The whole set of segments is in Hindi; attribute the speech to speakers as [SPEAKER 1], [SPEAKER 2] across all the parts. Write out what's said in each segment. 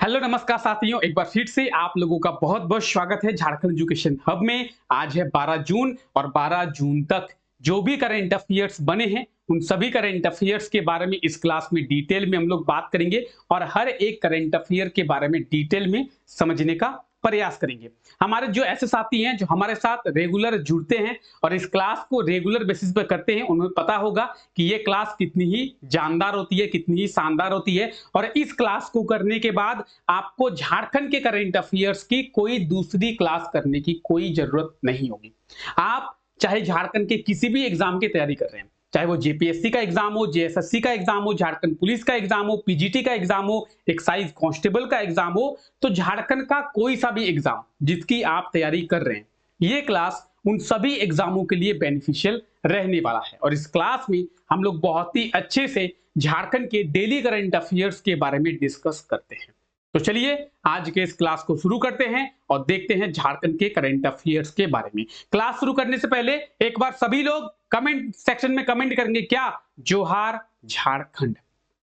[SPEAKER 1] हेलो नमस्कार साथियों, एक बार फिर से आप लोगों का बहुत बहुत स्वागत है झारखंड एजुकेशन हब में। आज है 12 जून और 12 जून तक जो भी करंट अफेयर्स बने हैं उन सभी करंट अफेयर्स के बारे में इस क्लास में डिटेल में हम लोग बात करेंगे और हर एक करंट अफेयर के बारे में डिटेल में समझने का प्रयास करेंगे। हमारे जो ऐसे साथी हैं जो हमारे साथ रेगुलर जुड़ते हैं और इस क्लास को रेगुलर बेसिस पर करते हैं, उन्हें पता होगा कि ये क्लास कितनी ही जानदार होती है, कितनी ही शानदार होती है। और इस क्लास को करने के बाद आपको झारखंड के करंट अफेयर्स की कोई दूसरी क्लास करने की कोई जरूरत नहीं होगी। आप चाहे झारखंड के किसी भी एग्जाम की तैयारी कर रहे हैं, चाहे वो जेपीएससी का एग्जाम हो, जेएसएससी का एग्जाम हो, झारखंड पुलिस का एग्जाम हो, पीजीटी का एग्जाम हो, एक्साइज कांस्टेबल का एग्जाम हो, तो झारखंड का कोई सा भी एग्जाम जिसकी आप तैयारी कर रहे हैं, ये क्लास उन सभी एग्जामों के लिए बेनिफिशियल रहने वाला है। और इस क्लास में हम लोग बहुत ही अच्छे से झारखंड के डेली करंट अफेयर्स के बारे में डिस्कस करते हैं। तो चलिए आज के इस क्लास को शुरू करते हैं और देखते हैं झारखंड के करंट अफेयर्स के बारे में। क्लास शुरू करने से पहले एक बार सभी लोग कमेंट सेक्शन में कमेंट करेंगे क्या? जोहार झारखंड।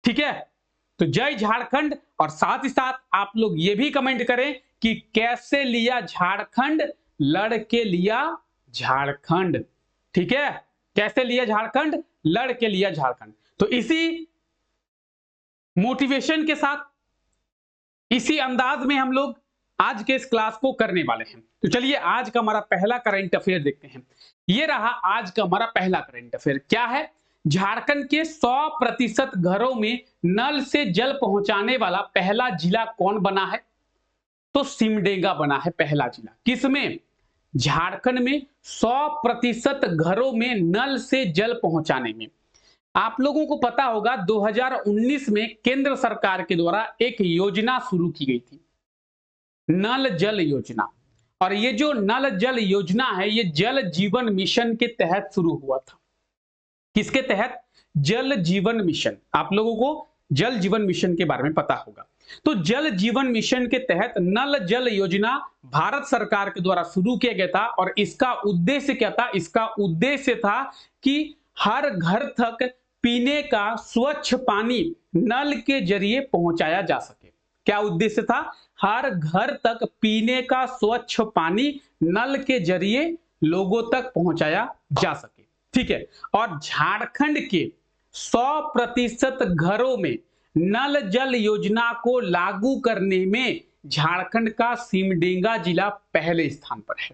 [SPEAKER 1] ठीक है, तो जय झारखंड। और साथ ही साथ आप लोग ये भी कमेंट करें कि कैसे लिया झारखंड, लड़ के लिया झारखंड। ठीक है, कैसे लिया झारखंड, लड़ के लिया झारखंड। तो इसी मोटिवेशन के साथ, इसी अंदाज में हम लोग आज के इस क्लास को करने वाले हैं। तो चलिए आज का हमारा पहला करंट अफेयर देखते हैं। ये रहा आज का हमारा पहला करंट अफेयर। क्या है? झारखंड के 100% घरों में नल से जल पहुंचाने वाला पहला जिला कौन बना है? तो सिमडेगा बना है पहला जिला। किसमें? झारखंड में 100% घरों में नल से जल पहुंचाने में। आप लोगों को पता होगा 2019 में केंद्र सरकार के द्वारा एक योजना शुरू की गई थी, नल जल योजना। और ये जो नल जल योजना है ये जल जीवन मिशन के तहत शुरू हुआ था। किसके तहत? जल जीवन मिशन। आप लोगों को जल जीवन मिशन के बारे में पता होगा। तो जल जीवन मिशन के तहत नल जल योजना भारत सरकार के द्वारा शुरू किया गया था। और इसका उद्देश्य क्या था? इसका उद्देश्य था कि हर घर तक पीने का स्वच्छ पानी नल के जरिए पहुंचाया जा सके। क्या उद्देश्य था? हर घर तक पीने का स्वच्छ पानी नल के जरिए लोगों तक पहुंचाया जा सके। ठीक है, और झारखंड के 100% घरों में नल जल योजना को लागू करने में झारखंड का सिमडेगा जिला पहले स्थान पर है।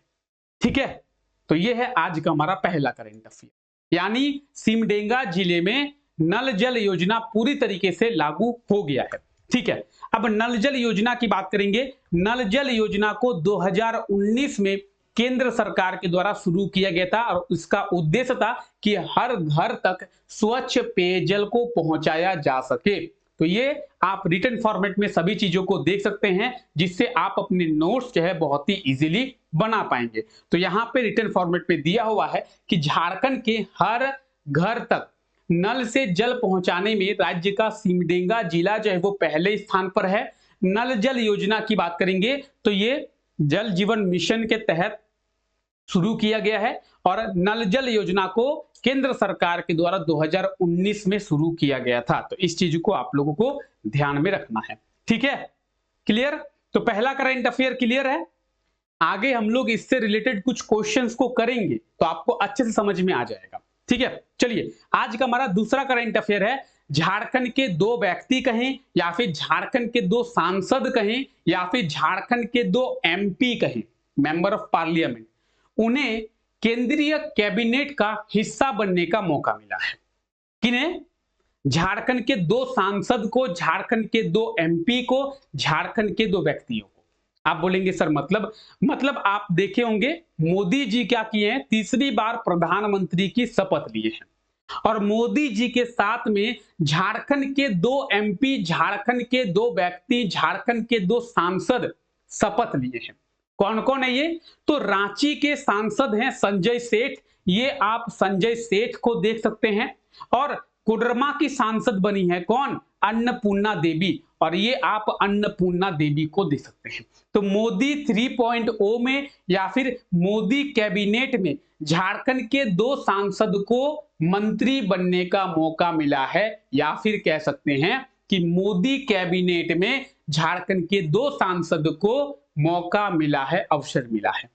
[SPEAKER 1] ठीक है, तो यह है आज का हमारा पहला करंट अफेयर, यानी सिमडेगा जिले में नल जल योजना पूरी तरीके से लागू हो गया है। ठीक है, अब नल जल योजना की बात करेंगे। नल जल योजना को 2019 में केंद्र सरकार के द्वारा शुरू किया गया था और इसका उद्देश्य था कि हर घर तक स्वच्छ पेयजल को पहुंचाया जा सके। तो ये आप रिटन फॉर्मेट में सभी चीजों को देख सकते हैं, जिससे आप अपने नोट्स जो है बहुत ही इजीली बना पाएंगे। तो यहाँ पे रिटन फॉर्मेट में दिया हुआ है कि झारखंड के हर घर तक नल से जल पहुंचाने में राज्य का सिमडेगा जिला जो है वो पहले स्थान पर है। नल जल योजना की बात करेंगे तो ये जल जीवन मिशन के तहत शुरू किया गया है और नल जल योजना को केंद्र सरकार के द्वारा 2019 में शुरू किया गया था। तो इस चीज को आप लोगों को ध्यान में रखना है। ठीक है, क्लियर? तो पहला करंट अफेयर क्लियर है। आगे हम लोग इससे रिलेटेड कुछ क्वेश्चंस को करेंगे तो आपको अच्छे से समझ में आ जाएगा। ठीक है, चलिए आज का हमारा दूसरा करंट अफेयर है। झारखंड के 2 व्यक्ति कहें या फिर झारखंड के 2 सांसद कहें या फिर झारखंड के 2 एमपी कहें, मेंबर ऑफ पार्लियामेंट, उन्हें केंद्रीय कैबिनेट का हिस्सा बनने का मौका मिला है। किन्हें? झारखंड के 2 सांसद को, झारखंड के 2 एमपी को, झारखंड के 2 व्यक्तियों को। आप बोलेंगे सर मतलब आप देखे होंगे मोदी जी क्या किए हैं, तीसरी बार प्रधानमंत्री की शपथ लिए हैं और मोदी जी के साथ में झारखंड के 2 एमपी, झारखंड के 2 व्यक्ति, झारखंड के 2 सांसद शपथ लिए हैं। कौन कौन है ये? तो रांची के सांसद हैं संजय सेठ, ये आप संजय सेठ को देख सकते हैं। और कोडरमा की सांसद बनी है कौन? अन्नपूर्णा देवी, और ये आप अन्नपूर्णा देवी को देख सकते हैं। तो मोदी 3.0 में या फिर मोदी कैबिनेट में झारखंड के 2 सांसद को मंत्री बनने का मौका मिला है, या फिर कह सकते हैं कि मोदी कैबिनेट में झारखंड के 2 सांसद को मौका मिला है, अवसर मिला है।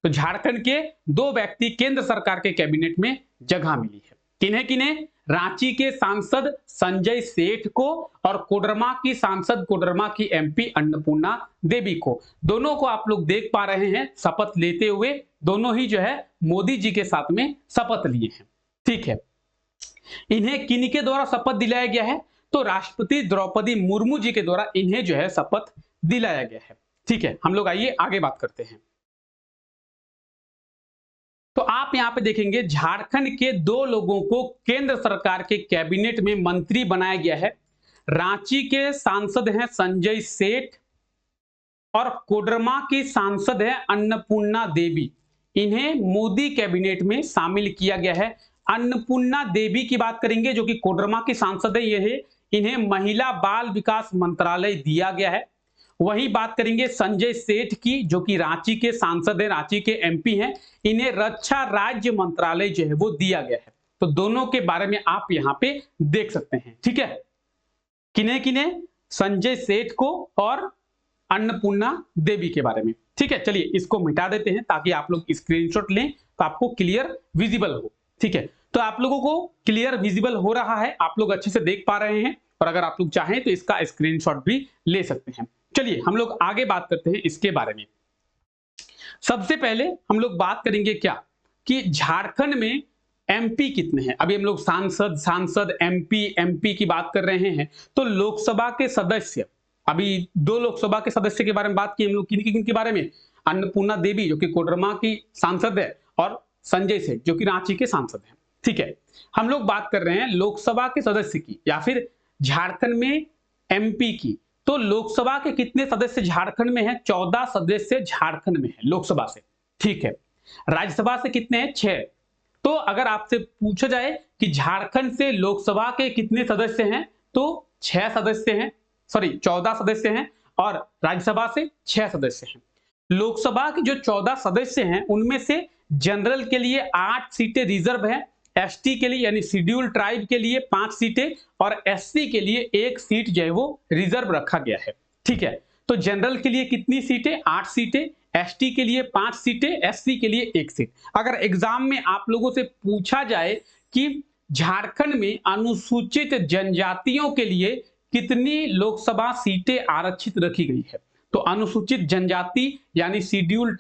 [SPEAKER 1] तो झारखंड के 2 व्यक्ति केंद्र सरकार के कैबिनेट में जगह मिली है। किन्हें किन्हें? रांची के सांसद संजय सेठ को और कोडरमा की सांसद, कोडरमा की एमपी अन्नपूर्णा देवी को। दोनों को आप लोग देख पा रहे हैं शपथ लेते हुए, दोनों ही जो है मोदी जी के साथ में शपथ लिए हैं। ठीक है, इन्हें किन्हीं द्वारा शपथ दिलाया गया है? तो राष्ट्रपति द्रौपदी मुर्मू जी के द्वारा इन्हें जो है शपथ दिलाया गया है। ठीक है, हम लोग आइए आगे बात करते हैं। तो आप यहां पे देखेंगे झारखंड के 2 लोगों को केंद्र सरकार के कैबिनेट में मंत्री बनाया गया है। रांची के सांसद हैं संजय सेठ और कोडरमा की सांसद है अन्नपूर्णा देवी। इन्हें मोदी कैबिनेट में शामिल किया गया है। अन्नपूर्णा देवी की बात करेंगे जो कि कोडरमा की सांसद है, ये इन्हें महिला बाल विकास मंत्रालय दिया गया है। वहीं बात करेंगे संजय सेठ की जो कि रांची के सांसद है, रांची के एमपी हैं, इन्हें रक्षा राज्य मंत्रालय जो है वो दिया गया है। तो दोनों के बारे में आप यहां पे देख सकते हैं। ठीक है, किन्हें किन्हें? संजय सेठ को और अन्नपूर्णा देवी के बारे में। ठीक है, चलिए इसको मिटा देते हैं ताकि आप लोग स्क्रीनशॉट लें तो आपको क्लियर विजिबल हो। ठीक है, तो आप लोगों को क्लियर विजिबल हो रहा है, आप लोग अच्छे से देख पा रहे हैं, और अगर आप लोग चाहें तो इसका स्क्रीनशॉट भी ले सकते हैं। चलिए हम लोग आगे बात करते हैं इसके बारे में। सबसे पहले हम लोग बात करेंगे क्या कि झारखंड में एमपी कितने हैं। अभी हम लोग सांसद एमपी की बात कर रहे हैं। तो लोकसभा के सदस्य, अभी 2 लोकसभा के सदस्य के बारे में बात की हम लोग। किन के बारे में? अन्नपूर्णा देवी जो कि कोडरमा की सांसद है और संजय सेठ जो कि रांची के सांसद हैं। ठीक है, हम लोग बात कर रहे हैं लोकसभा के सदस्य की या फिर झारखंड में एमपी की। तो लोकसभा के कितने सदस्य झारखंड में हैं? 14 सदस्य झारखंड में हैं लोकसभा से। ठीक है, राज्यसभा से कितने हैं? 6। तो अगर आपसे पूछा जाए कि झारखंड से लोकसभा के कितने सदस्य हैं तो 6 सदस्य हैं, सॉरी 14 सदस्य हैं, और राज्यसभा से 6 सदस्य हैं। लोकसभा के जो 14 सदस्य हैं उनमें से जनरल के लिए 8 सीटें रिजर्व हैं, एसटी के लिए यानी शेड्यूल ट्राइब के लिए 5 सीटें और एससी के लिए 1 सीट जो है वो रिजर्व रखा गया है। ठीक है, तो जनरल के लिए कितनी सीटें? 8 सीटें, एसटी के लिए 5 सीटें, एससी के लिए 1 सीट। अगर एग्जाम में आप लोगों से पूछा जाए कि झारखंड में अनुसूचित जनजातियों के लिए कितनी लोकसभा सीटें आरक्षित रखी गई है, तो अनुसूचित जनजाति यानी शेड्यूल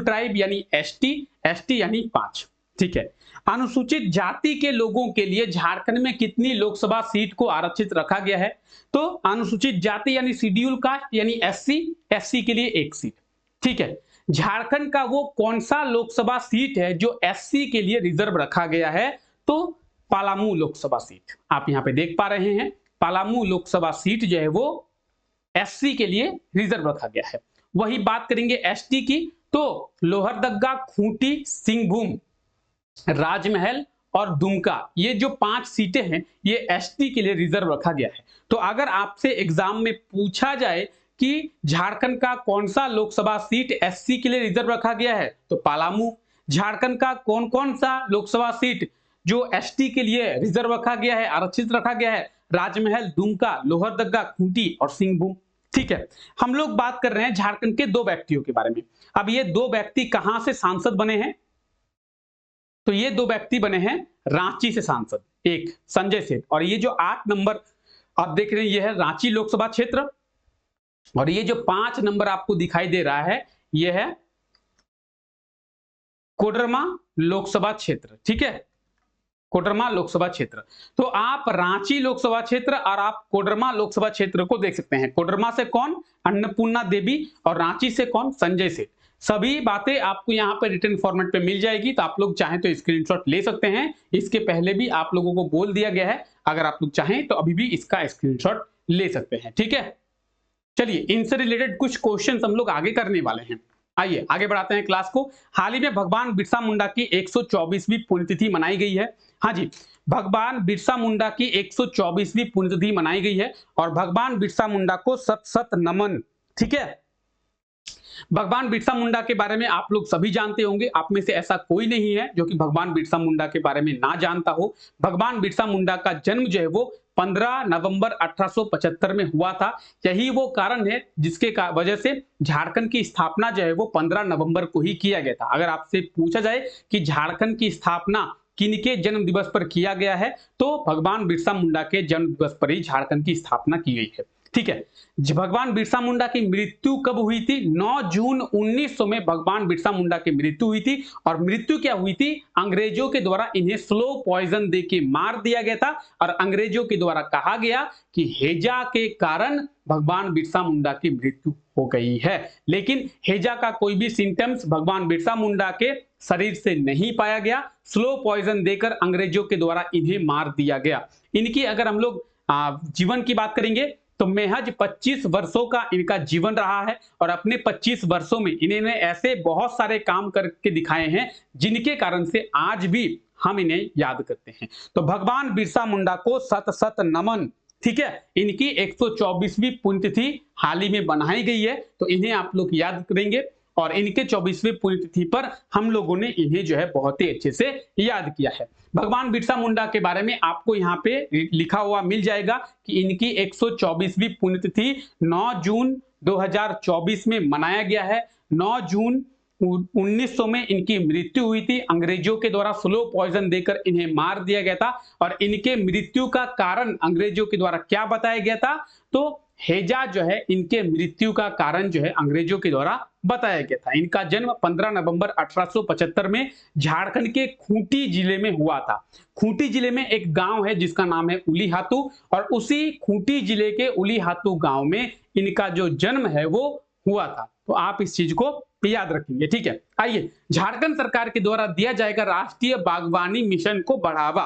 [SPEAKER 1] ट्राइब यानी एसटी यानी 5। ठीक है, अनुसूचित जाति के लोगों के लिए झारखंड में कितनी लोकसभा सीट को आरक्षित रखा गया है? तो अनुसूचित जाति यानी शेड्यूल कास्ट यानी एससी के लिए 1 सीट। ठीक है, झारखंड का वो कौन सा लोकसभा सीट है जो एससी के लिए रिजर्व रखा गया है? तो पलामू लोकसभा सीट। आप यहां पे देख पा रहे हैं पलामू लोकसभा सीट जो है वो एससी के लिए रिजर्व रखा गया है। वही बात करेंगे एसटी की, तो लोहरदगा, खूंटी, सिंहभूम, राजमहल और दुमका, ये जो 5 सीटें हैं ये एसटी के लिए रिजर्व रखा गया है। तो अगर आपसे एग्जाम में पूछा जाए कि झारखंड का कौन सा लोकसभा सीट एससी के लिए रिजर्व रखा गया है तो पलामू। झारखंड का कौन कौन सा लोकसभा सीट जो एसटी के लिए रिजर्व रखा गया है, आरक्षित रखा गया है? राजमहल, दुमका, लोहरदगा, खूंटी और सिंहभूम। ठीक है, हम लोग बात कर रहे हैं झारखंड के 2 व्यक्तियों के बारे में। अब ये 2 व्यक्ति कहां से सांसद बने हैं? तो ये 2 व्यक्ति बने हैं रांची से सांसद, एक संजय सेठ, और ये जो 8 नंबर आप देख रहे हैं ये है रांची लोकसभा क्षेत्र, और ये जो 5 नंबर आपको दिखाई दे रहा है ये है कोडरमा लोकसभा क्षेत्र। ठीक है, कोडरमा लोकसभा क्षेत्र। तो आप रांची लोकसभा क्षेत्र और आप कोडरमा लोकसभा क्षेत्र को देख सकते हैं। कोडरमा से कौन? अन्नपूर्णा देवी, और रांची से कौन? संजय सेठ। सभी बातें आपको यहाँ पर रिटन फॉर्मेट पे मिल जाएगी, तो आप लोग चाहें तो स्क्रीनशॉट ले सकते हैं। इसके पहले भी आप लोगों को बोल दिया गया है, अगर आप लोग चाहें तो अभी भी इसका स्क्रीनशॉट ले सकते हैं। ठीक है, चलिए इनसे रिलेटेड कुछ क्वेश्चन हम लोग आगे करने वाले हैं। आइए आगे बढ़ाते हैं क्लास को। हाल ही में भगवान बिरसा मुंडा की 124वीं पुण्यतिथि मनाई गई है। हाँ जी, भगवान बिरसा मुंडा की 124वीं पुण्यतिथि मनाई गई है और भगवान बिरसा मुंडा को सत सत नमन। ठीक है, भगवान बिरसा मुंडा के बारे में आप लोग सभी जानते होंगे, आप में से ऐसा कोई नहीं है जो कि भगवान बिरसा मुंडा के बारे में ना जानता हो। भगवान बिरसा मुंडा का जन्म जो है वो 15 नवंबर 1875 में हुआ था। यही वो कारण है जिसके वजह से झारखंड की स्थापना जो है वो 15 नवंबर को ही किया गया था। अगर आपसे पूछा जाए कि झारखंड की स्थापना किनके जन्म दिवस पर किया गया है, तो भगवान बिरसा मुंडा के जन्म दिवस पर ही झारखंड की स्थापना की गई है। ठीक है, भगवान बिरसा मुंडा की मृत्यु कब हुई थी? 9 जून 1900 में भगवान बिरसा मुंडा की मृत्यु हुई थी। और मृत्यु क्या हुई थी? अंग्रेजों के द्वारा इन्हें स्लो पॉइजन देके मार दिया गया था। और अंग्रेजों के द्वारा कहा गया कि हैजा के कारण भगवान बिरसा मुंडा की मृत्यु हो गई है। लेकिन हैजा का कोई भी सिम्टम्स भगवान बिरसा मुंडा के शरीर से नहीं पाया गया। स्लो पॉइजन देकर अंग्रेजों के द्वारा इन्हें मार दिया गया। इनकी अगर हम लोग जीवन की बात करेंगे तो महज 25 वर्षों का इनका जीवन रहा है। और अपने 25 वर्षों में इन्होंने ऐसे बहुत सारे काम करके दिखाए हैं जिनके कारण से आज भी हम इन्हें याद करते हैं। तो भगवान बिरसा मुंडा को सत सत नमन। ठीक है, इनकी 124वीं पुण्यतिथि हाल ही में बनाई गई है, तो इन्हें आप लोग याद करेंगे। और इनके 24वें पुण्यतिथि पर हम लोगों ने इन्हें जो है बहुत ही अच्छे से याद किया है। भगवान बिरसा मुंडा के बारे में आपको यहाँ पे लिखा हुआ मिल जाएगा कि इनकी 124वीं पुण्यतिथि 9 जून 2024 में मनाया गया है। 9 जून 1900 में इनकी मृत्यु हुई थी। अंग्रेजों के द्वारा स्लो पॉइजन देकर इन्हें मार दिया गया था। और इनके मृत्यु का कारण अंग्रेजों के द्वारा क्या बताया गया था? तो हैजा जो है इनके मृत्यु का कारण जो है अंग्रेजों के द्वारा बताया गया था। इनका जन्म 15 नवंबर 1875 में झारखंड के खूंटी जिले में हुआ था। खूंटी जिले में एक गांव है जिसका नाम है उलीहातू। और उसी खूंटी जिले के उलीहातू गांव में इनका जो जन्म है वो हुआ था। तो आप इस चीज को याद रखेंगे। ठीक है, आइए, झारखंड सरकार के द्वारा दिया जाएगा राष्ट्रीय बागवानी मिशन को बढ़ावा।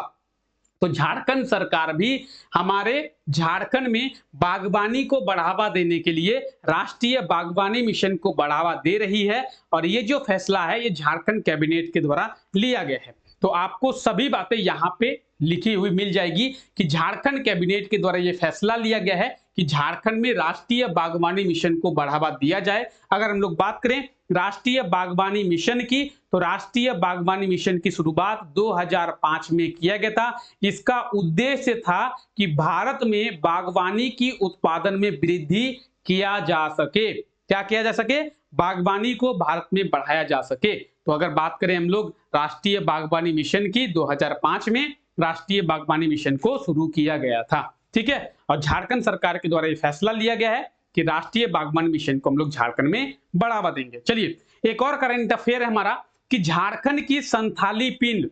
[SPEAKER 1] तो झारखंड सरकार भी हमारे झारखंड में बागवानी को बढ़ावा देने के लिए राष्ट्रीय बागवानी मिशन को बढ़ावा दे रही है। और ये जो फैसला है ये झारखंड कैबिनेट के द्वारा लिया गया है। तो आपको सभी बातें यहाँ पे लिखी हुई मिल जाएगी कि झारखंड कैबिनेट के द्वारा ये फैसला लिया गया है कि झारखंड में राष्ट्रीय बागवानी मिशन को बढ़ावा दिया जाए। अगर हम लोग बात करें राष्ट्रीय बागवानी मिशन की, तो राष्ट्रीय बागवानी मिशन की शुरुआत 2005 में किया गया था। इसका उद्देश्य था कि भारत में बागवानी की उत्पादन में वृद्धि किया जा सके। क्या किया जा सके? बागवानी को भारत में बढ़ाया जा सके। तो अगर बात करें हम लोग राष्ट्रीय बागवानी मिशन की, 2005 में राष्ट्रीय बागवानी मिशन को शुरू किया गया था। ठीक है, और झारखंड सरकार के द्वारा यह फैसला लिया गया है कि राष्ट्रीय बागवानी मिशन को हम लोग झारखंड में बढ़ावा देंगे। चलिए, एक और करंट अफेयर है हमारा कि झारखंड की संथाली पिंड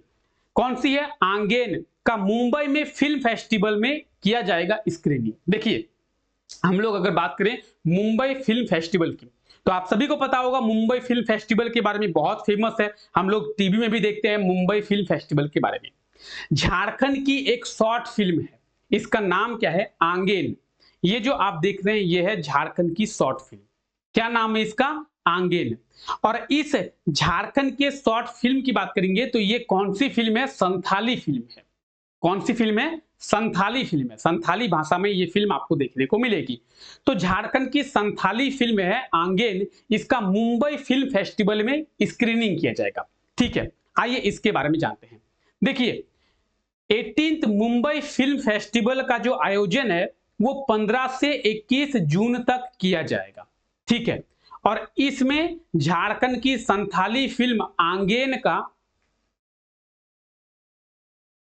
[SPEAKER 1] कौन सी है? आंगेन का मुंबई में फिल्म फेस्टिवल में किया जाएगा स्क्रीनिंग। देखिए, हम लोग अगर बात करें मुंबई फिल्म फेस्टिवल की, तो आप सभी को पता होगा मुंबई फिल्म फेस्टिवल के बारे में बहुत फेमस है। हम लोग टीवी में भी देखते हैं मुंबई फिल्म फेस्टिवल के बारे में। झारखंड की एक शॉर्ट फिल्म है, इसका नाम क्या है? आंगेन। ये जो आप देख रहे हैं ये है झारखंड की शॉर्ट फिल्म। क्या नाम है इसका? आंगेन। और इस झारखंड के शॉर्ट फिल्म की बात करेंगे तो ये कौन सी फिल्म है? संथाली फिल्म है। कौन सी फिल्म है? संथाली फिल्म है। संथाली भाषा में ये फिल्म आपको देखने को मिलेगी। तो झारखंड की संथाली फिल्म है आंगेन, इसका मुंबई फिल्म फेस्टिवल में स्क्रीनिंग किया जाएगा। ठीक है, आइए इसके बारे में जानते हैं। देखिए, 18th मुंबई फिल्म फेस्टिवल का जो आयोजन है वो 15 से 21 जून तक किया जाएगा। ठीक है, और इसमें झारखंड की संथाली फिल्म आंगेन का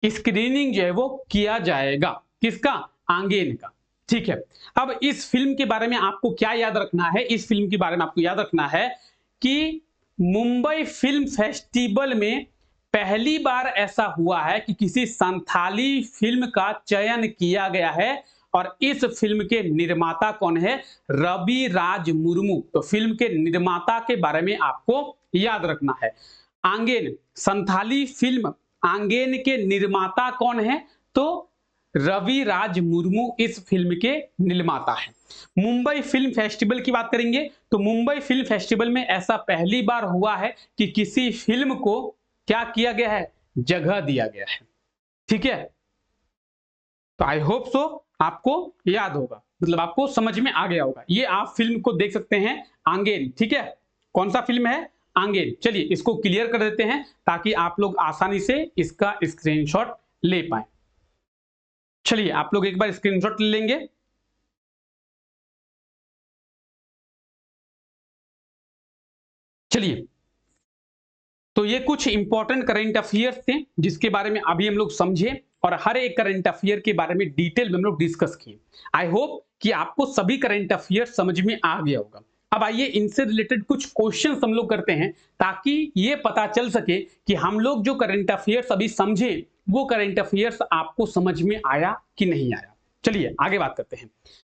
[SPEAKER 1] स्क्रीनिंग जो है वो किया जाएगा। किसका? आंगेन का। ठीक है, अब इस फिल्म के बारे में आपको क्या याद रखना है? इस फिल्म के बारे में आपको याद रखना है कि मुंबई फिल्म फेस्टिवल में पहली बार ऐसा हुआ है कि किसी संथाली फिल्म का चयन किया गया है। और इस फिल्म के निर्माता कौन है? रवि राज मुर्मू। तो फिल्म के निर्माता के बारे में आपको याद रखना है। आंगेन, संथाली फिल्म आंगेन के निर्माता कौन है? तो रवि राज मुर्मू इस फिल्म के निर्माता है। मुंबई फिल्म फेस्टिवल की बात करेंगे तो मुंबई फिल्म फेस्टिवल में ऐसा पहली बार हुआ है कि किसी फिल्म को क्या किया गया है? जगह दिया गया है। ठीक है, तो आई होप सो आपको याद होगा। मतलब आपको समझ में आ गया होगा। ये आप फिल्म को देख सकते हैं, आंगेन, ठीक है। कौन सा फिल्म है? आंगेन। चलिए इसको क्लियर कर देते हैं ताकि आप लोग आसानी से इसका स्क्रीनशॉट ले पाए। चलिए आप लोग एक बार स्क्रीनशॉट ले लेंगे। चलिए, तो ये कुछ इंपॉर्टेंट करंट अफेयर्स थे जिसके बारे में अभी हम लोग समझे और हर एक करंट अफेयर के बारे में डिटेल में हम लोग डिस्कस किए। आई होप कि आपको सभी करंट अफेयर समझ में आ गया होगा। अब आइए इनसे रिलेटेड कुछ क्वेश्चंस हम लोग करते हैं ताकि ये पता चल सके कि हम लोग जो करंट अफेयर्स अभी समझे वो करंट अफेयर्स आपको समझ में आया कि नहीं आया। चलिए आगे बात करते हैं।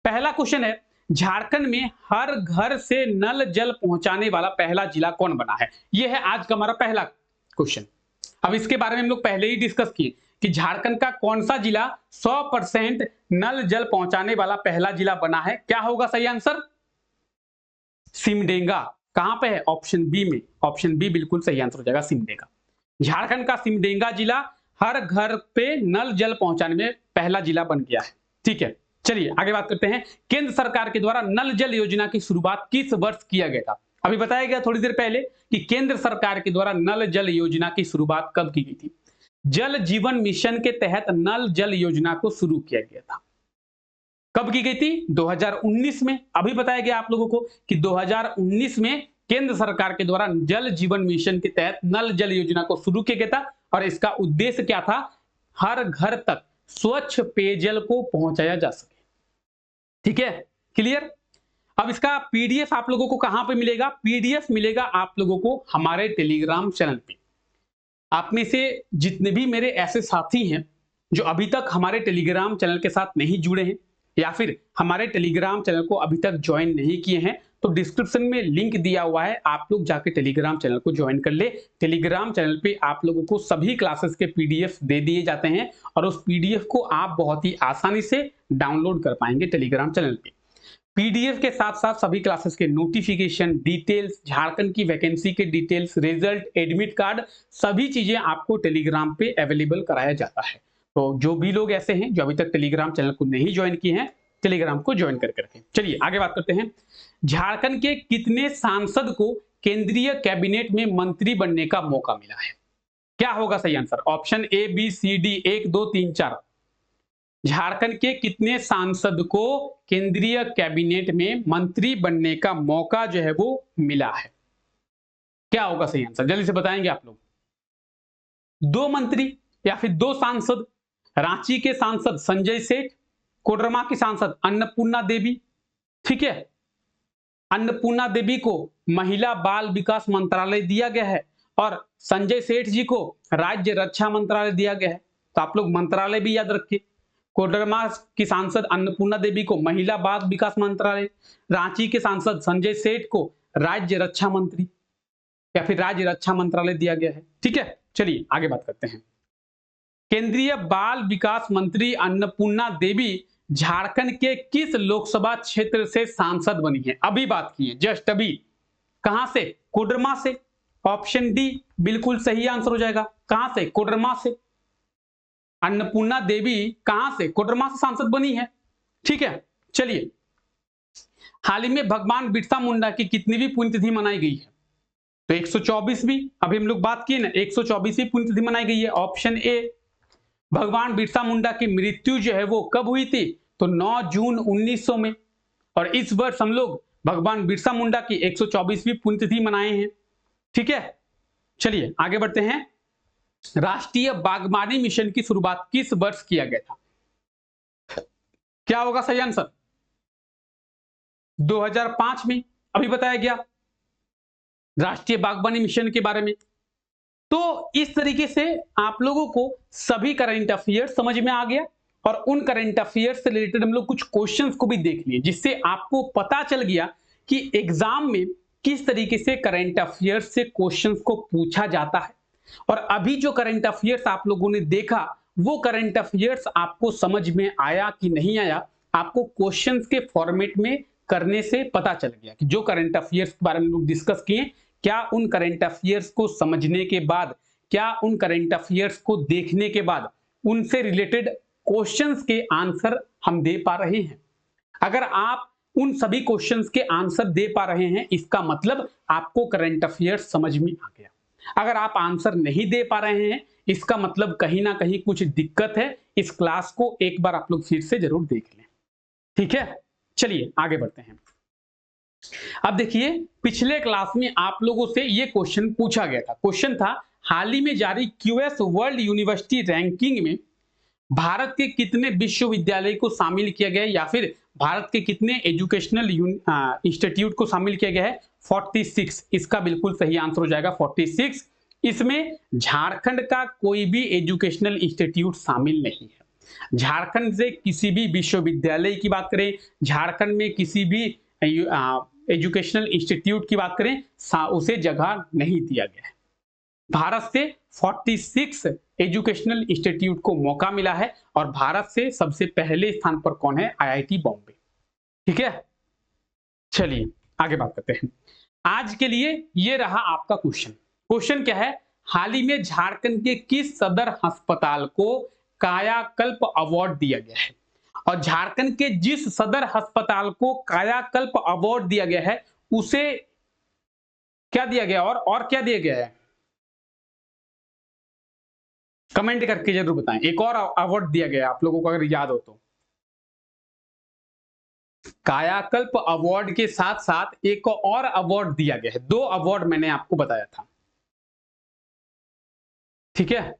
[SPEAKER 1] पहला क्वेश्चन है, झारखंड में हर घर से नल जल पहुंचाने वाला पहला जिला कौन बना है? यह है आज का हमारा पहला क्वेश्चन। अब इसके बारे में हम लोग पहले ही डिस्कस किए कि झारखंड का कौन सा जिला 100% नल जल पहुंचाने वाला पहला जिला बना है। क्या होगा सही आंसर? सिमडेगा। कहां पे है? ऑप्शन बी में। ऑप्शन बी बिल्कुल सही आंसर हो जाएगा, सिमडेगा। झारखंड का सिमडेगा जिला हर घर पे नल जल पहुंचाने में पहला जिला बन गया है। ठीक है, चलिए आगे बात करते हैं। केंद्र सरकार के द्वारा नल जल योजना की शुरुआत किस वर्ष किया गया था? अभी बताया गया थोड़ी देर पहले कि केंद्र सरकार के द्वारा नल जल योजना की शुरुआत कब की गई थी? जल जीवन मिशन के तहत नल जल योजना को शुरू किया गया था। कब की गई थी? 2019 में। अभी बताया गया आप लोगों को कि 2019 में केंद्र सरकार के द्वारा जल जीवन मिशन के तहत नल जल योजना को शुरू किया गया था और इसका उद्देश्य क्या था? हर घर तक स्वच्छ पेयजल को पहुंचाया जा सके। ठीक है, क्लियर। अब इसका पीडीएफ आप लोगों को कहां पे मिलेगा? पीडीएफ मिलेगा आप लोगों को हमारे टेलीग्राम चैनल पे। आप में से जितने भी मेरे ऐसे साथी हैं जो अभी तक हमारे टेलीग्राम चैनल के साथ नहीं जुड़े हैं या फिर हमारे टेलीग्राम चैनल को अभी तक ज्वाइन नहीं किए हैं, तो डिस्क्रिप्शन में लिंक दिया हुआ है, आप लोग जाके टेलीग्राम चैनल को ज्वाइन कर ले। टेलीग्राम चैनल पे आप लोगों को सभी क्लासेस के पीडीएफ दे दिए जाते हैं और उस पीडीएफ को आप बहुत ही आसानी से डाउनलोड कर पाएंगे टेलीग्राम चैनल पे। पीडीएफ के साथ साथ सभी क्लासेस के नोटिफिकेशन, डिटेल्स, झारखंड की वैकेंसी के डिटेल्स, रिजल्ट, एडमिट कार्ड, सभी चीजें आपको टेलीग्राम पे अवेलेबल कराया जाता है। तो जो भी लोग ऐसे हैं जो अभी तक टेलीग्राम चैनल को नहीं ज्वाइन किए हैं, टेलीग्राम को ज्वाइन करके। चलिए आगे बात करते हैं। झारखंड के कितने सांसद को केंद्रीय कैबिनेट में मंत्री बनने का मौका मिला है? क्या होगा सही answer? Option A B C D, 1 2 3 4। Jharkhand के कितने सांसद को केंद्रीय कैबिनेट में मंत्री बनने का मौका जो है वो मिला है? क्या होगा सही आंसर? जल्दी से बताएंगे आप लोग। 2 मंत्री या फिर 2 सांसद? रांची के सांसद संजय सेठ, कोडरमा की सांसद अन्नपूर्णा देवी। ठीक है, अन्नपूर्णा देवी को महिला बाल विकास मंत्रालय दिया गया है और संजय सेठ जी को राज्य रक्षा मंत्रालय दिया गया है। तो आप लोग मंत्रालय भी याद रखिए। कोडरमा की सांसद अन्नपूर्णा देवी को महिला बाल विकास मंत्रालय, रांची के सांसद संजय सेठ को राज्य रक्षा मंत्री या फिर राज्य रक्षा मंत्रालय दिया गया है। ठीक है, चलिए आगे बात करते हैं। केंद्रीय बाल विकास मंत्री अन्नपूर्णा देवी झारखंड के किस लोकसभा क्षेत्र से सांसद बनी है? अभी बात की है, जस्ट अभी। कहां से? कोडरमा से। ऑप्शन डी बिल्कुल सही आंसर हो जाएगा। कहां से? कोडरमा से। अन्नपूर्णा देवी कहां से? कोडरमा से सांसद बनी है। ठीक है, चलिए। हाल ही में भगवान बिरसा मुंडा की कितनीवीं पुण्यतिथि मनाई गई है? तो 124वीं। अभी हम लोग बात किए ना, 124वीं पुण्यतिथि मनाई गई है। Option A. भगवान बिरसा मुंडा की मृत्यु जो है वो कब हुई थी? तो 9 जून 1900 में। और इस वर्ष हम लोग भगवान बिरसा मुंडा की 124वीं पुण्यतिथि मनाए हैं। ठीक है, चलिए आगे बढ़ते हैं। राष्ट्रीय बागवानी मिशन की शुरुआत किस वर्ष किया गया था? क्या होगा सही आंसर? 2005 में। अभी बताया गया राष्ट्रीय बागवानी मिशन के बारे में। तो इस तरीके से आप लोगों को सभी करंट अफेयर समझ में आ गया और उन करंट अफेयर से रिलेटेड हम लोग कुछ क्वेश्चंस को भी देख लिए, जिससे आपको पता चल गया कि एग्जाम में किस तरीके से करंट अफेयर से क्वेश्चंस को पूछा जाता है। और अभी जो करंट अफेयर्स आप लोगों ने देखा वो करंट अफेयर्स आपको समझ में आया कि नहीं आया, आपको क्वेश्चंस के फॉर्मेट में करने से पता चल गया कि जो करंट अफेयर्स के बारे में लोग डिस्कस किए, क्या उन करंट अफेयर्स को समझने के बाद, क्या उन करंट अफेयर्स को देखने के बाद उनसे रिलेटेड क्वेश्चंस के आंसर हम दे पा रहे हैं। अगर आप उन सभी क्वेश्चंस के आंसर दे पा रहे हैं, इसका मतलब आपको करंट अफेयर्स समझ में आ गया। अगर आप आंसर नहीं दे पा रहे हैं, इसका मतलब कहीं ना कहीं कुछ दिक्कत है। इस क्लास को एक बार आप लोग फिर से जरूर देख लें, ठीक है। चलिए आगे बढ़ते हैं। अब देखिए, पिछले क्लास में आप लोगों से ये क्वेश्चन पूछा गया था। क्वेश्चन था, हाल ही में जारी क्यूएस वर्ल्ड यूनिवर्सिटी रैंकिंग में भारत के कितने विश्वविद्यालय को शामिल किया गया है, या फिर भारत के कितने एजुकेशनल इंस्टीट्यूट को शामिल किया गया है? 46। इसका बिल्कुल सही आंसर हो जाएगा 46। इसमें झारखंड का कोई भी एजुकेशनल इंस्टीट्यूट शामिल नहीं है। झारखंड से किसी भी विश्वविद्यालय की बात करें, झारखंड में किसी भी एजुकेशनल इंस्टीट्यूट की बात करें, उसे जगह नहीं दिया गया है। भारत से 46 एजुकेशनल इंस्टीट्यूट को मौका मिला है, और भारत से सबसे पहले स्थान पर कौन है? आईआईटी बॉम्बे, ठीक है। चलिए आगे बात करते हैं। आज के लिए ये रहा आपका क्वेश्चन। क्वेश्चन क्या है? हाल ही में झारखंड के किस सदर अस्पताल को कायाकल्प अवार्ड दिया गया है? और झारखंड के जिस सदर अस्पताल को कायाकल्प अवार्ड दिया गया है, उसे क्या दिया गया और क्या दिया गया है? कमेंट करके जरूर बताएं। एक और अवार्ड दिया गया आप लोगों को अगर याद हो तो। कायाकल्प अवार्ड के साथ साथ एक और अवार्ड दिया गया है। 2 अवार्ड मैंने आपको बताया था, ठीक है।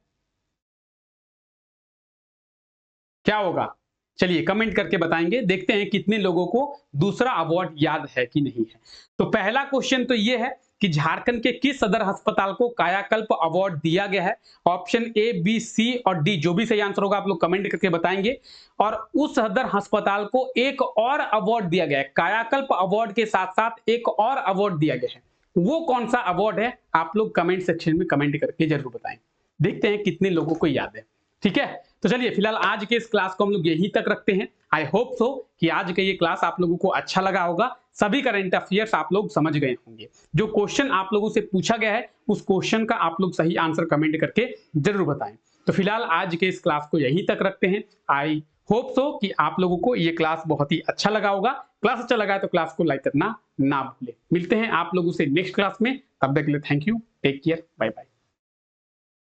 [SPEAKER 1] क्या होगा? चलिए कमेंट करके बताएंगे, देखते हैं कितने लोगों को दूसरा अवार्ड याद है कि नहीं है। तो पहला क्वेश्चन तो यह है कि झारखंड के किस सदर अस्पताल को कायाकल्प अवार्ड दिया गया है? ऑप्शन ए, बी, सी और डी, जो भी सही आंसर होगा आप लोग कमेंट करके बताएंगे। और उस सदर अस्पताल को एक और अवार्ड दिया गया है, कायाकल्प अवार्ड के साथ साथ एक और अवार्ड दिया गया है। वो कौन सा अवार्ड है? आप लोग कमेंट सेक्शन में कमेंट करके जरूर बताएं, देखते हैं कितने लोगों को याद है, ठीक है। तो चलिए फिलहाल आज के इस क्लास को हम लोग यहीं तक रखते हैं। आई होप सो कि आज का ये क्लास आप लोगों को अच्छा लगा होगा। सभी करंट अफेयर्स आप लोग समझ गए होंगे। जो क्वेश्चन आप लोगों से पूछा गया है, उस क्वेश्चन का आप लोग सही आंसर कमेंट करके जरूर बताएं। तो फिलहाल आज के इस क्लास को यहीं तक रखते हैं। आई होप सो कि आप लोगों को ये क्लास बहुत ही अच्छा लगा होगा। क्लास अच्छा लगा है तो क्लास को लाइक करना ना भूलें। मिलते हैं आप लोगों से नेक्स्ट क्लास में, तब तक के लिए thank you, take care, bye bye.